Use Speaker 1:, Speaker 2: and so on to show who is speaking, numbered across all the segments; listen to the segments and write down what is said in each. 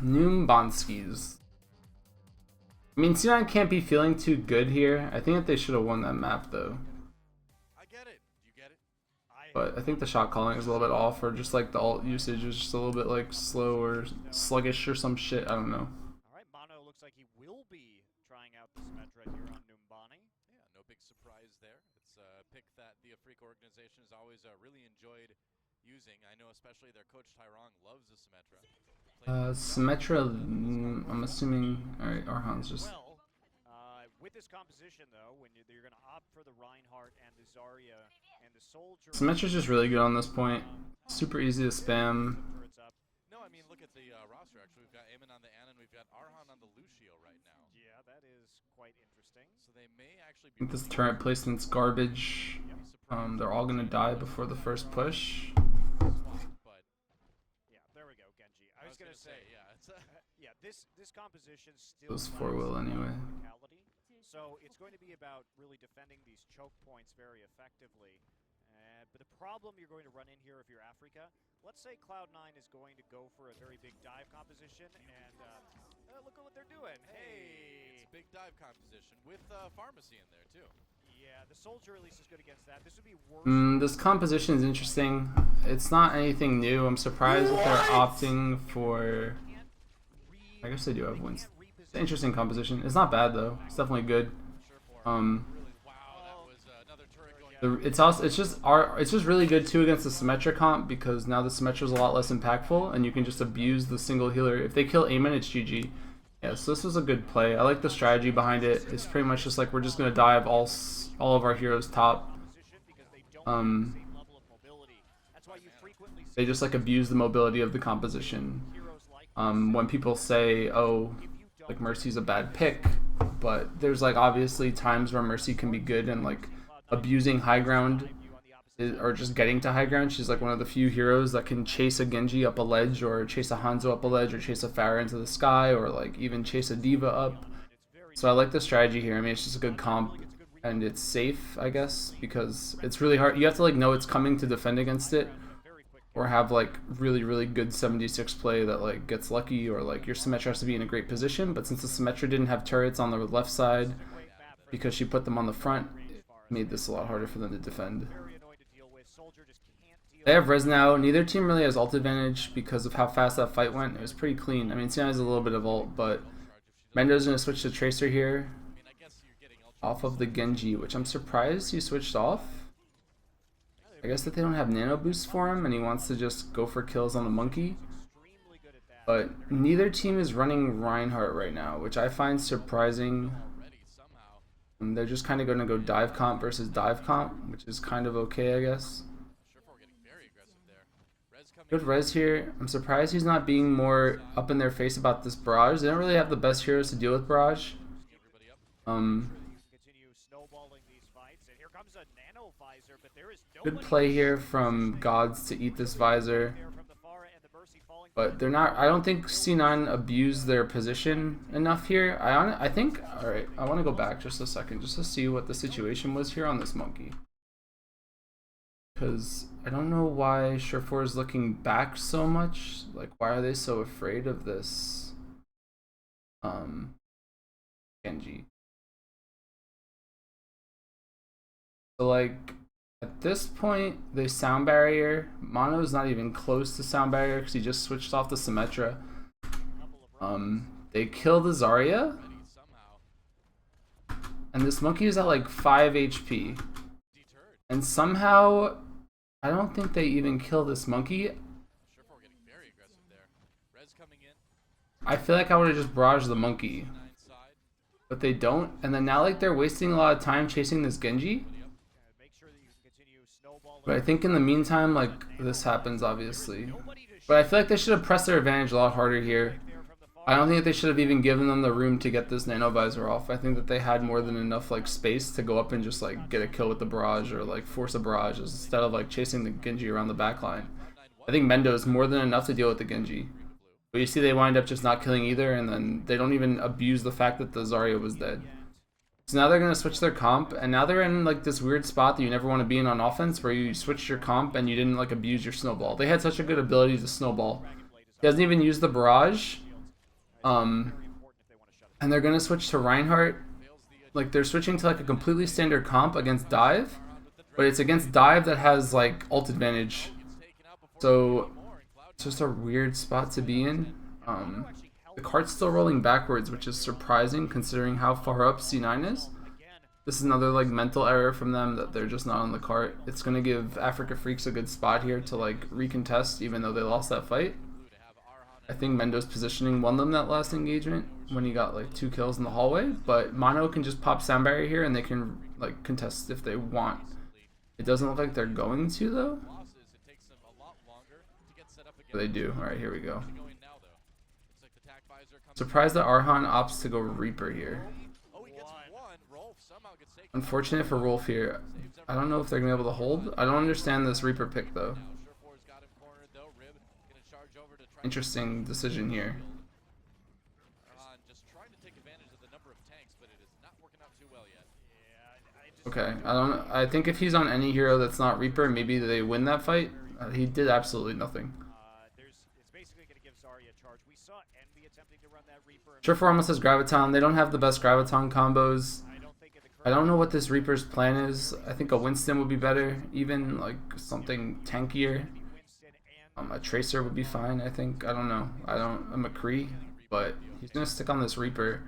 Speaker 1: Numbani. I mean, C9 can't be feeling too good here. I think that they should have won that map though.
Speaker 2: I get it. You get it?
Speaker 1: But I think the shot calling is a little bit off, or just like the ult usage is just a little bit like slow or sluggish or some shit. I don't know.
Speaker 3: Alright, Mono looks like he will be trying out the Symmetra here on Numbani.
Speaker 2: Yeah, no big surprise there. It's a pick that the Afrika organization has always really enjoyed using. I know especially their coach Tyrong loves the Symmetra.
Speaker 1: Symmetra, I'm assuming. Alright, Arhan's just.
Speaker 3: Well, with this composition though, when you're going to opt for the Reinhardt and the Zarya and the Soldier.
Speaker 1: Symmetra's just really good on this point. Super easy to spam.
Speaker 2: No, I mean, look at the roster actually. We've got Aemon on the Ana and we've got Arhan on the Lucio right now.
Speaker 3: Yeah, that is quite interesting.
Speaker 2: So they may actually
Speaker 1: I think this turret placement's garbage. They're all gonna die before the first push.
Speaker 2: But
Speaker 3: yeah, there we go, Genji. I was gonna say,
Speaker 2: yeah, it's
Speaker 3: yeah, this composition still
Speaker 1: Those 4 will anyway.
Speaker 3: So it's going to be about really defending these choke points very effectively. But the problem you're going to run in here if you're Afrika, let's say Cloud9 is going to go for a very big dive composition, and look at what they're doing.
Speaker 2: Hey, it's a big dive composition with pharmacy in there too.
Speaker 3: Yeah, the Soldier at least is good against that. This would be worse.
Speaker 1: This composition is interesting. It's not anything new. I'm surprised that they're opting for. I guess they do have wins. It's an interesting composition. It's not bad though. It's definitely good. It's just really good too against the Symmetra comp, because now the Symmetra is a lot less impactful and you can just abuse the single healer. If they kill Aemon, it's GG. Yeah, so this was a good play. I like the strategy behind it. It's pretty much just like we're just gonna dive all of our heroes top. They just like abuse the mobility of the composition. When people say, oh, like Mercy's a bad pick, but there's like obviously times where Mercy can be good, and like abusing high ground or just getting to high ground. She's like one of the few heroes that can chase a Genji up a ledge, or chase a Hanzo up a ledge, or chase a Pharah into the sky, or like even chase a Diva up. So I like the strategy here. I mean, it's just a good comp, and it's safe, I guess, because it's really hard. You have to like know it's coming to defend against it, or have like really good 76 play that like gets lucky, or like your Symmetra has to be in a great position. But since the Symmetra didn't have turrets on the left side because she put them on the front, it made this a lot harder for them to defend. They have res now. Neither team really has ult advantage because of how fast that fight went. It was pretty clean. I mean, C9 has a little bit of ult, but Mendo's going to switch to Tracer here off of the Genji, which I'm surprised he switched off. I guess that they don't have nano boost for him and he wants to just go for kills on the monkey. But neither team is running Reinhardt right now, which I find surprising. And they're just kind of going to go dive comp versus dive comp, which is kind of okay, I guess. Good res here. I'm surprised he's not being more up in their face about this barrage. They don't really have the best heroes to deal with barrage. Good play here from Gods to eat this visor. But they're not. I don't think C9 abused their position enough here. I think. All right. I want to go back just a second just to see what the situation was here on this monkey. Because I don't know why Surefour is looking back so much. Like, why are they so afraid of this Genji? So like at this point, the sound barrier. Mono's not even close to sound barrier because he just switched off the Symmetra. They kill the Zarya, and this monkey is at like 5 HP. And somehow, I don't think they even kill this monkey. I feel like I would have just barraged the monkey. But they don't. And then now like they're wasting a lot of time chasing this Genji. But I think in the meantime, like, this happens, obviously. But I feel like they should have pressed their advantage a lot harder here. I don't think that they should have even given them the room to get this nano visor off. I think that they had more than enough like space to go up and just like get a kill with the barrage, or like force a barrage instead of like chasing the Genji around the backline. I think Mendo is more than enough to deal with the Genji. But you see they wind up just not killing either, and then they don't even abuse the fact that the Zarya was dead. So now they're going to switch their comp, and now they're in like this weird spot that you never want to be in on offense, where you switched your comp and you didn't like abuse your snowball. They had such a good ability to snowball. He doesn't even use the barrage, And they're gonna switch to Reinhardt. Like they're switching to like a completely standard comp against dive, but it's against dive that has like ult advantage. So it's just a weird spot to be in. The cart's still rolling backwards, which is surprising considering how far up C9 is. This is another like mental error from them that they're just not on the cart. It's gonna give Africa Freaks a good spot here to like recontest, even though they lost that fight. I think Mendo's positioning won them that last engagement when he got like 2 kills in the hallway, but Mono can just pop sound barrier here and they can like contest if they want. It doesn't look like they're going to though. But they do. Alright, here we go. Surprised that Arhan opts to go Reaper here. Unfortunate for Rolf here. I don't know if they're going to be able to hold. I don't understand this Reaper pick though. Interesting decision here. Okay, I think if he's on any hero that's not Reaper, maybe they win that fight. He did absolutely nothing. Surefour almost has Graviton. They don't have the best Graviton combos. I don't know what this Reaper's plan is. I think a Winston would be better, even like something tankier. A Tracer would be fine, I think. I don't know. A McCree, but he's gonna stick on this Reaper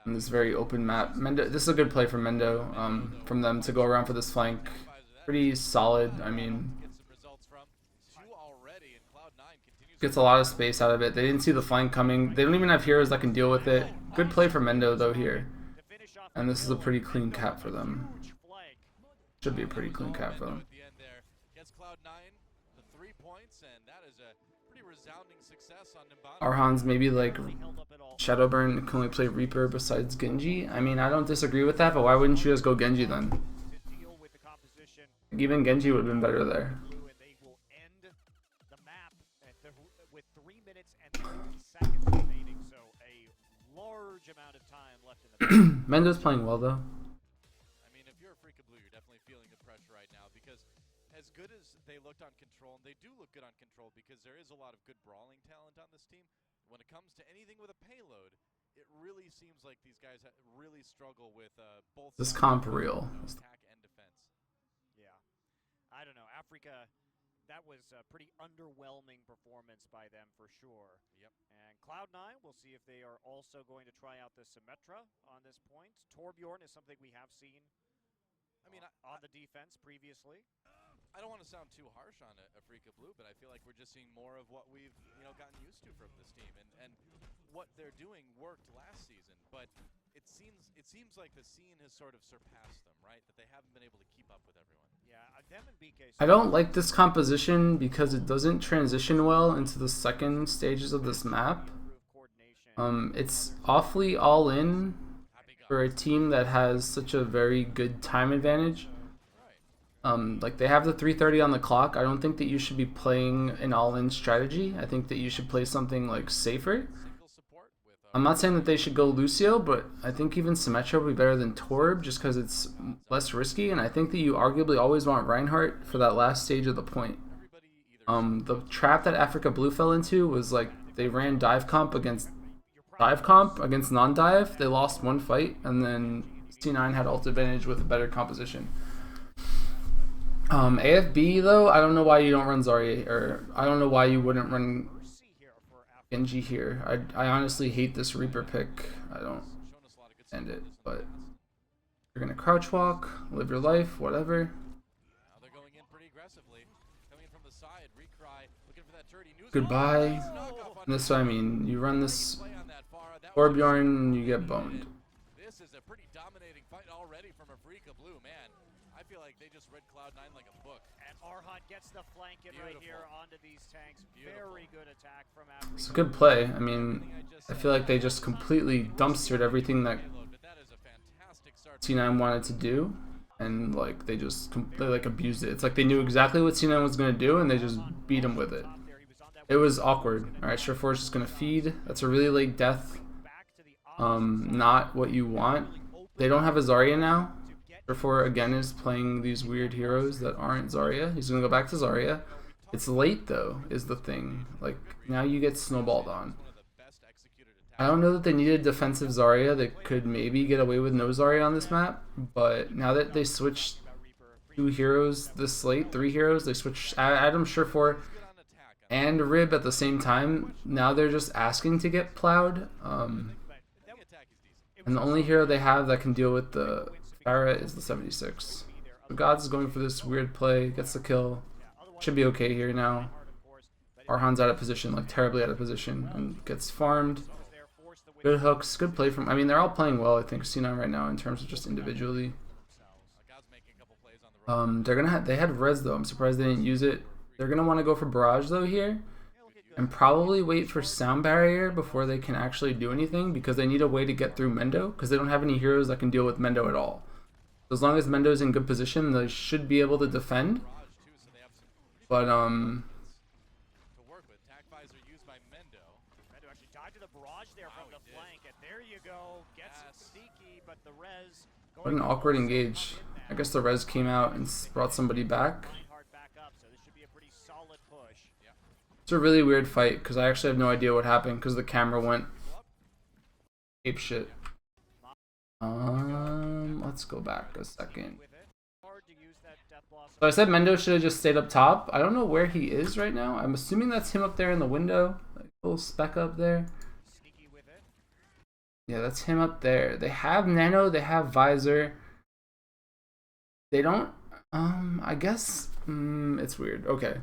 Speaker 1: in this very open map. Mendo, this is a good play for Mendo, from them to go around for this flank. Pretty solid. I mean, gets a lot of space out of it. They didn't see the flank coming. They don't even have heroes that can deal with it. Good play for Mendo though here. And this is a pretty clean cap for them. Should be a pretty clean cap for them. Arhan's maybe like Shadowburn can only play Reaper besides Genji. I mean, I don't disagree with that, but why wouldn't you just go Genji then? Even Genji would have been better there. Mendo's playing well though.
Speaker 2: I mean, if you're Africa Blue, you're definitely feeling the pressure right now because as good as they looked on Control, and they do look good on Control because there is a lot of good brawling talent on this team, when it comes to anything with a payload, it really seems like these guys really struggle with both
Speaker 1: this comp real.
Speaker 2: Attack and defense.
Speaker 3: Yeah. I don't know. Africa, that was a pretty underwhelming performance by them for sure.
Speaker 2: Yep.
Speaker 3: And Cloud9, we'll see if they are also going to try out the Symmetra on this point. Torbjorn is something we have seen on the defense previously.
Speaker 2: I don't want to sound too harsh on Africa Blue, but I feel like we're just seeing more of what we've gotten used to from this team, and what they're doing worked last season, but it seems like the scene has sort of surpassed them, right? That they haven't been able to keep up with everyone.
Speaker 3: Yeah, them and BK.
Speaker 1: I don't like this composition because it doesn't transition well into the second stages of this map. It's awfully all in for a team that has such a very good time advantage. Like they have the 3:30 on the clock. I don't think that you should be playing an all-in strategy. I think that you should play something like safer. I'm not saying that they should go Lucio, but I think even Symmetra would be better than Torb just because it's less risky, and I think that you arguably always want Reinhardt for that last stage of the point. The trap that Africa Blue fell into was like they ran dive comp against non-dive. They lost one fight, and then C9 had ult advantage with a better composition. AFB though, I don't know why you don't run Zarya, or I don't know why you wouldn't run Genji here. I honestly hate this Reaper pick. I don't end it, but you're gonna crouch walk, live your life, whatever.
Speaker 2: Now they're going in pretty aggressively. Coming in from the side, Recry looking for that turret.
Speaker 1: Goodbye. And this, I mean, you run this Torbjorn and you get boned.
Speaker 2: This is a pretty dominating fight already from Africa Blue, man. I feel like they just read Cloud9 like a book.
Speaker 3: And Arhan gets the flank in right here onto these tanks. Very good attack from Africa.
Speaker 1: It's a good play. I mean, I feel like they just completely dumpstered everything that C9 wanted to do, and like they just completely like abused it. It's like they knew exactly what C9 was going to do, and they just beat him with it. It was awkward. All right, Surefour is just going to feed. That's a really late death. Not what you want. They don't have a Zarya now. Surefour again is playing these weird heroes that aren't Zarya. He's gonna go back to Zarya. It's late though, is the thing. Like now you get snowballed on. I don't know that they needed defensive Zarya. They could maybe get away with no Zarya on this map, but now that they switched 2 heroes this slate, 3 heroes, they switched Adam Surefour and Rib at the same time. Now they're just asking to get plowed. And the only hero they have that can deal with the Pharah is the 76. So Gods is going for this weird play, gets the kill. Should be okay here now. Arhan's out of position, like terribly out of position, and gets farmed. Good hooks, good play from. I mean, they're all playing well. I think C9 right now in terms of just individually. They had res though. I'm surprised they didn't use it. They're gonna want to go for barrage though here, and probably wait for sound barrier before they can actually do anything because they need a way to get through Mendo because they don't have any heroes that can deal with Mendo at all. So as long as Mendo's in good position, they should be able to defend. But what an awkward engage. I guess the res came out and brought somebody back. It's a really weird fight because I actually have no idea what happened because the camera went ape shit. Let's go back a second. So I said Mendo should have just stayed up top. I don't know where he is right now. I'm assuming that's him up there in the window. Like little speck up there. Yeah, that's him up there. They have Nano, they have Visor. They don't, I guess, it's weird. Okay.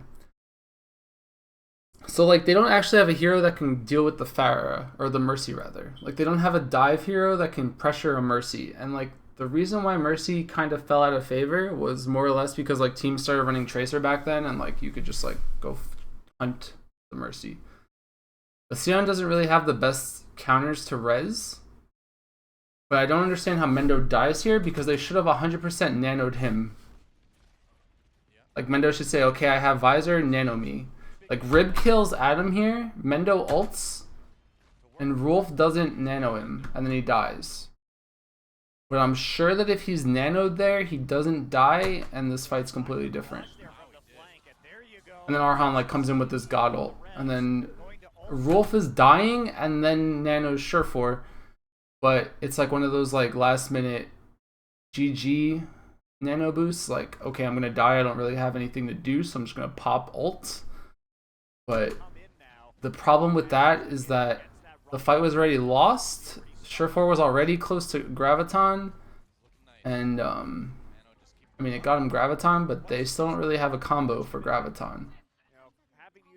Speaker 1: So, like, they don't actually have a hero that can deal with the Pharah, or the Mercy, rather. Like, they don't have a dive hero that can pressure a Mercy. And, like, the reason why Mercy kind of fell out of favor was more or less because, like, teams started running Tracer back then, and, like, you could just, like, go hunt the Mercy. But Sion doesn't really have the best counters to res. But I don't understand how Mendo dies here because they should have 100% nanoed him. Like, Mendo should say, okay, I have Visor, nano me. Like, Rib kills Adam here, Mendo ults, and Rolf doesn't nano him, and then he dies. But I'm sure that if he's nanoed there, he doesn't die, and this fight's completely different. And then Arhan, like, comes in with this God ult, and then Rolf is dying, and then nano's Surefour. But it's like one of those like last minute GG nano boosts. Like, okay, I'm gonna die. I don't really have anything to do, so I'm just gonna pop ult. But the problem with that is that the fight was already lost. Surefour was already close to Graviton, and I mean it got him Graviton, but they still don't really have a combo for Graviton.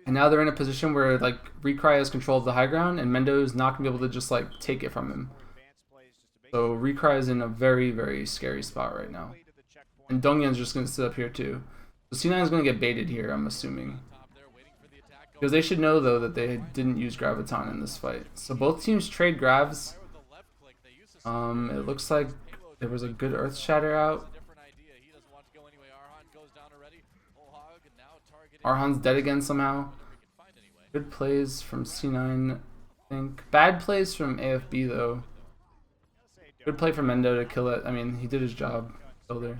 Speaker 1: And now they're in a position where like Recry has control of the high ground, and Mendo's not gonna be able to just like take it from him. So Recry is in a very, very scary spot right now. And Dongyan's just going to sit up here too. So C9 is going to get baited here, I'm assuming. Because they should know, though, that they didn't use Graviton in this fight. So both teams trade Gravs. It looks like there was a good Earth Shatter out. Arhan's dead again somehow. Good plays from C9, I think. Bad plays from AFB, though. Good play for Mendo to kill it. I mean, he did his job. Builder.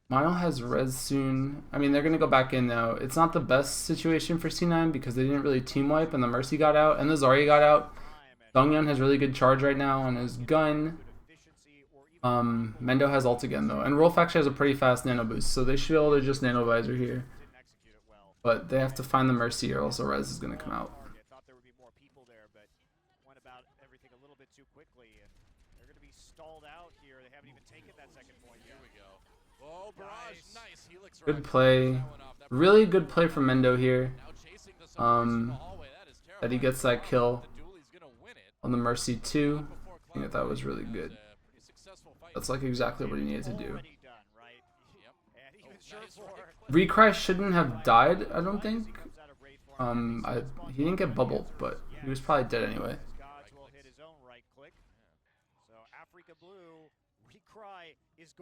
Speaker 1: Mile has res soon. I mean, they're going to go back in now. It's not the best situation for C9 because they didn't really team wipe and the Mercy got out and the Zarya got out. Dongyan has really good charge right now on his gun. Mendo has ult again though. And Rolf actually has a pretty fast nano boost, so they should be able to just nano visor here. But they have to find the Mercy or else res is going to come out. Good play. Really good play from Mendo here. That he gets that kill on the Mercy too. I think that was really good. That's like exactly what he needed to do. Recry shouldn't have died, I don't think. He didn't get bubbled, but he was probably dead anyway.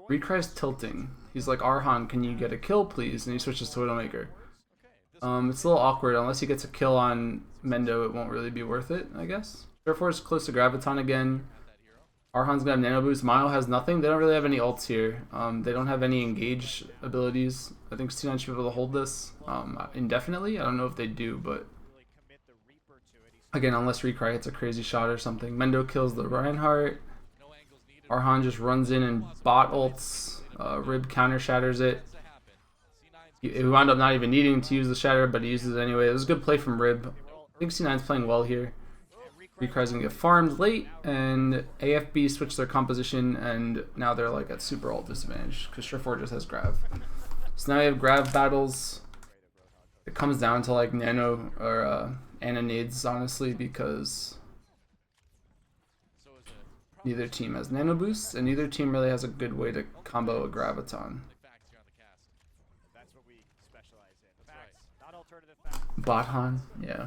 Speaker 1: Recry's tilting. He's like, Arhan, can you get a kill, please? And he switches to Widowmaker. It's a little awkward. Unless he gets a kill on Mendo, it won't really be worth it, I guess. Surefour is close to Graviton again. Arhan's gonna have nano boost. Mile has nothing. They don't really have any ults here. They don't have any engage abilities. I think C9 should be able to hold this indefinitely. I don't know if they do, but again, unless Recry hits a crazy shot or something. Mendo kills the Reinhardt. Arhan just runs in and bot ults. Rib counter shatters it. He wound up not even needing to use the shatter, but he uses it anyway. It was a good play from Rib. I think C9's playing well here. Recry's gonna get farmed late, and AFB switched their composition, and now they're like at super ult disadvantage because Surefour just has Grav. So now we have Grav battles. It comes down to like nano or Ana nades, honestly, because neither team has nano boosts, and neither team really has a good way to combo a Graviton. Bothan, yeah.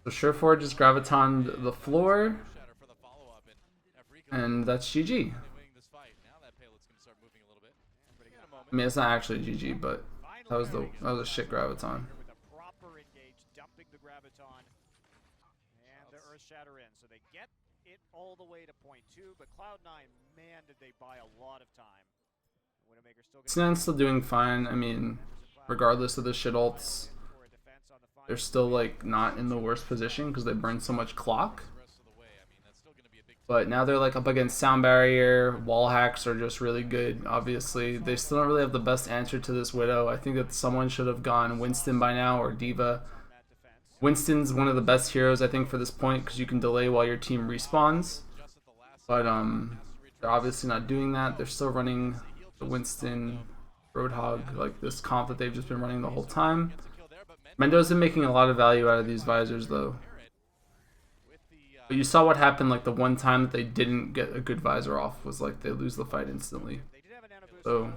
Speaker 1: So Surefour just Gravitoned the floor, and that's GG. I mean, it's not actually GG, but that was a shit Graviton.
Speaker 3: So they get it all the way to point 2, but Cloud9, man, did they buy a lot of time.
Speaker 1: C9's still doing fine. I mean, regardless of the shit ults, they're still like not in the worst position because they burn so much clock. But now they're like up against sound barrier. Wall hacks are just really good. Obviously, they still don't really have the best answer to this Widow. I think that someone should have gone Winston by now or Diva. Winston's one of the best heroes I think for this point because you can delay while your team respawns. But they're obviously not doing that. They're still running the Winston Roadhog, like this comp that they've just been running the whole time. Mendo's been making a lot of value out of these visors though. But you saw what happened like the one time that they didn't get a good visor off was like they lose the fight instantly. So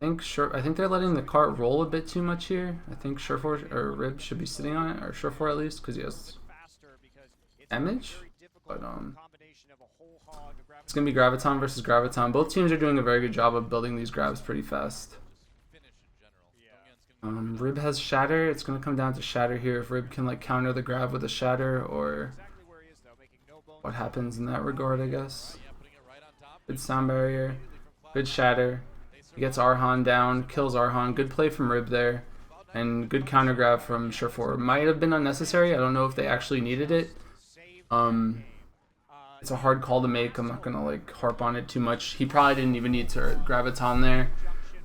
Speaker 1: I think they're letting the cart roll a bit too much here. I think Surefour or Rib should be sitting on it, or Surefour at least, because he has damage. But it's gonna be Graviton versus Graviton. Both teams are doing a very good job of building these grabs pretty fast. Rib has Shatter. It's gonna come down to Shatter here. If Rib can like counter the grab with a Shatter, or what happens in that regard, I guess. Good sound barrier, good Shatter. He gets Arhan down, kills Arhan. Good play from Rib there, and good counter grab from Surefour. Might have been unnecessary. I don't know if they actually needed it. It's a hard call to make. I'm not gonna like harp on it too much. He probably didn't even need to Graviton there.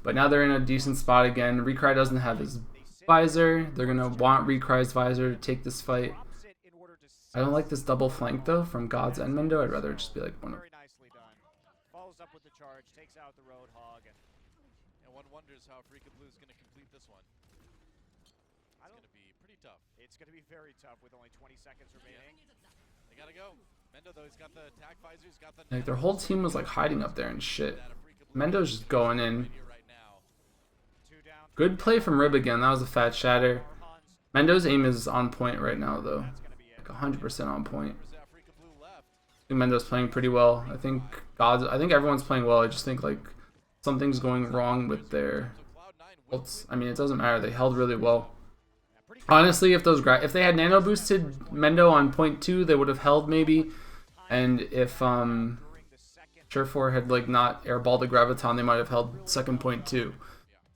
Speaker 1: But now they're in a decent spot again. Recry doesn't have his visor. They're gonna want Recry's visor to take this fight. I don't like this double flank though from Gods and Mendo. I'd rather just be like one of.
Speaker 3: Follows up with the charge, takes out the Roadhog, and
Speaker 2: one wonders how Afrika Blue is going to complete this one. It's going to be pretty tough.
Speaker 3: It's going to be very tough with only 20 seconds remaining.
Speaker 2: They got to go. Mendo though, he's got the attack visor, he's got the
Speaker 1: like their whole team was like hiding up there and shit. Mendo's just going in. Good play from Rib again. That was a fat Shatter. Mendo's aim is on point right now though. Like 100% on point. I think Mendo's playing pretty well. I think everyone's playing well. I just think like something's going wrong with their ults. I mean, it doesn't matter. They held really well. Honestly, if they had nano boosted Mendo on point 2, they would have held maybe. And if Surefour had like not airballed the Graviton, they might have held second point 2.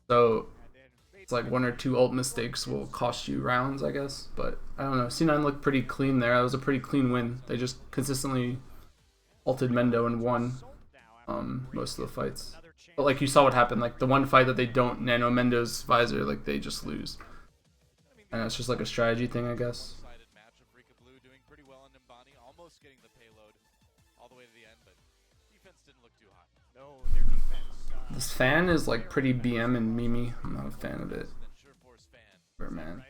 Speaker 1: So it's like 1 or 2 ult mistakes will cost you rounds, I guess. But I don't know. C9 looked pretty clean there. That was a pretty clean win. They just consistently ulted Mendo and won most of the fights. But like you saw what happened. Like the one fight that they don't nano Mendo's visor, like they just lose. And it's just like a strategy thing, I guess.
Speaker 2: Match of Afrika Blue doing pretty well on Numbani, almost getting the payload all the way to the end, but defense didn't look too hot.
Speaker 3: No, their defense.
Speaker 1: This fan is like pretty BM and memey. I'm not a fan of it.
Speaker 2: Surefour's fan.
Speaker 1: Man.